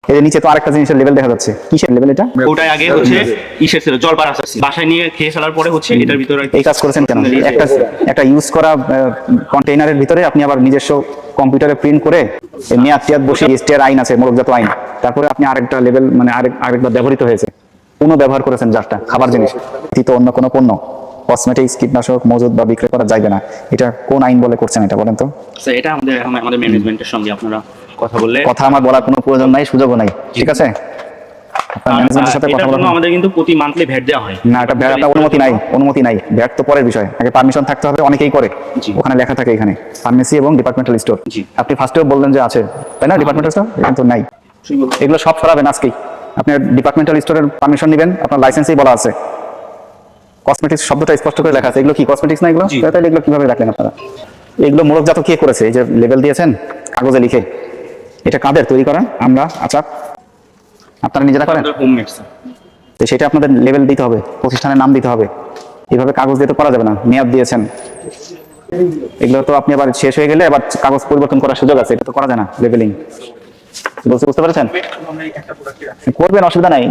এর নিচে তো আরেকটা জিনিসের লেভেল দেখা যাচ্ছে। কিসের লেভেল এটা? ওটাই আগে হচ্ছে ইসের ছিল জল পার আসছে বাসায় নিয়ে খেয়ে ফেলার পরে হচ্ছে এটার ভিতরে এই কাজ করেছেন কেন? একটা ইউজ করা কন্টেইনারের ভিতরে আপনি আবার নিজস্ব কম্পিউটারে প্রিন্ট করে মেয়াদ টিয়াদ বসিয়ে এসটিআর আইন আছে, মোড়কজাত আইন, তারপরে আপনি আরেকটা লেভেল মানে আরেকবার ব্যবহৃত হয়েছে, পুনঃ ব্যবহার করেছেন জারটা খাবার জিনিস, তো অন্য কোনো পণ্য কসমেটিক্স কীটনাশক মজুদ বা বিক্রয় করা যাবে না। এটা কোন আইন বলে করছেন এটা বলেন তো? স্যার এটা আমাদের ম্যানেজমেন্টের সঙ্গে আপনারা কথা বললে কথা আমার বলার কোনো প্রয়োজন নাই, সুযোগও নাই, ঠিক আছে? আপনার ম্যানেজমেন্টের সাথে কথা বলা আমাদের কিন্তু প্রতি মান্থলি ভ্যাট দেওয়া হয় না, এটা ভ্যাট অনুমতি নাই, ভ্যাট তো পরের বিষয়, আগে পারমিশন থাকতে হবে, অনেকেই করে, ওখানে লেখা থাকে এখানে ফার্মেসি এবং ডিপার্টমেন্টাল স্টোর। আপনি ফার্স্টেও বললেন যে আছে, তাই না? ডিপার্টমেন্টাল স্টোর কিন্তু নাই, এগুলো সব সরাবেন আজকেই। আপনি ডিপার্টমেন্টাল স্টোরের পারমিশন নেবেন, আপনার লাইসেন্সেই বলা আছে, কসমেটিক্স শব্দটা স্পষ্ট করে লেখা আছে। এগুলো কি কসমেটিক্স না? এগুলো তাহলে এগুলো কিভাবে রাখলেন আপনারা? এগুলো মোড়কজাত কে করেছে? এই যে লেবেল দিয়েছেন কাগজে লিখে, এটা কাদের তৈরি করেন? আমরা আচ্ছা আপনারা নিজেরা করেন? তো সেটা আপনাদের লেভেল দিতে হবে, প্রতিষ্ঠানের নাম দিতে হবে, এইভাবে কাগজ দিয়ে তো করা যাবে না। মেয়াদ দিয়েছেন, এগুলো তো আপনি আবার শেষ হয়ে গেলে আবার কাগজ পরিবর্তন করার সুযোগ আছে, এটা তো করা যায় না। লেভেলিং বুঝতে পেরেছেন? করবেন, অসুবিধা নাই,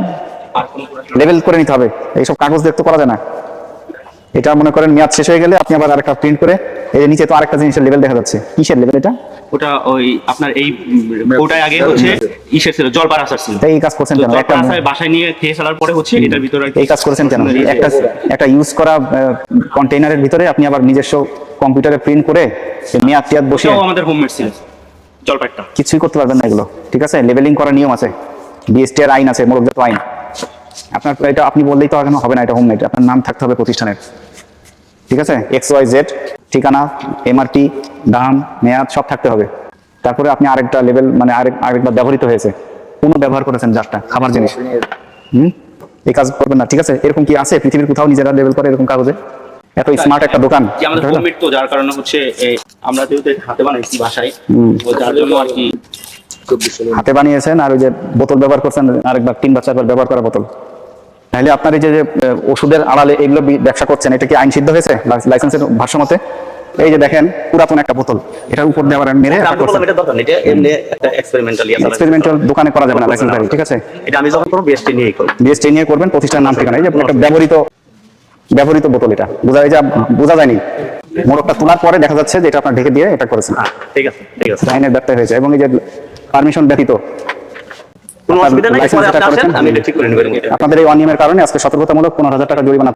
লেভেল করে নিতে হবে, এইসব কাগজ দিয়ে তো করা যায় না। এটা মনে করেন মেয়াদ শেষ হয়ে গেলে আপনি আবার আরেকটা প্রিন্ট করে, এই নিচে তো আরেকটা জিনিসের লেভেল দেখা যাচ্ছে। কিসের লেভেল এটা? ওটা ওই আপনার এই ওটাই আগে হচ্ছে ইসের ছিল জল পার আসার ছিল। এই কাজ করছেন কেন? একটা বাসায় নিয়ে খেয়ে ফেলার পরে হচ্ছে এটার ভিতরে এই কাজ করেছেন কেন? একটা ইউজ করা কন্টেইনারের ভিতরে আপনি আবার নিজস্ব কম্পিউটারে প্রিন্ট করে মেয়াদ টিয়াদ বসিয়ে আমাদের হোমমেড ছিল জলপাইটা কিছুই করতে পারবেন না এগুলো, ঠিক আছে? লেভেলিং করার নিয়ম আছে, বিএসটিআর আইন আছে, মোড়কজাত আইন। আপনার এটা আপনি বললেই তো এখনো হবে না, এটা হোমমেড, আপনার নাম থাকতে হবে প্রতিষ্ঠানের, ঠিক আছে? XYZ ঠিকানা, MRP, দাম, মেয়াদ সব থাকতে হবে। তারপরে আপনি আরেকটা লেভেল মানে আরেকবার ব্যবহৃত হয়েছে, পুনঃ ব্যবহার করেছেন জারটা খাবার জিনিস। এই কাজ করবেন না, ঠিক আছে? এরকম কি আছে পৃথিবীর কোথাও নিজেরা লেভেল করে এরকম কাগজে? এত স্মার্ট একটা দোকান আমাদের হোমমেড, তো যার কারণে হচ্ছে আমরা যেহেতু হাতে বানাইছি বাসায়, যার জন্য আর কি হাতে বানিয়েছেন। আর ওই যে বোতল ব্যবহার করছেন আরেকবার 3 বা 4 বার ব্যবহার করা বোতল, তাহলে আপনার এই যে ওষুধের আড়ালে এগুলো ব্যবসা করছেন, এটা কি আইন সিদ্ধ হয়েছে লাইসেন্সের ভাষ্যমতে? এই যে দেখেন পুরাতন একটা বোতল, এটার উপর দিয়ে আবার মেরে এক্সপেরিমেন্টাল দোকানে করা যাবে না লাইসেন্সধারী, ঠিক আছে? এটা আমি যখন করব বিএসটি নিয়ে করবেন, প্রতিষ্ঠানের নাম ঠিকানা। এই যে একটা ব্যবহৃত বোতল, এটা বোঝা যায়নি, মোড়কটা তোলার পরে দেখা যাচ্ছে যে এটা আপনার ঢেকে দিয়ে এটা করেছেন। ঠিক আছে আইনের ব্যত্যয় হয়েছে। এবং এই যে পারমিশন ব্যতীত কোনো অসুবিধা নাই, পরে আপনি আসেন আমি এটা ঠিক করে নেব। আপনাদের এই অনিয়মের কারণে আজকে সতর্কতামূলক 15,000 টাকা জরিমানা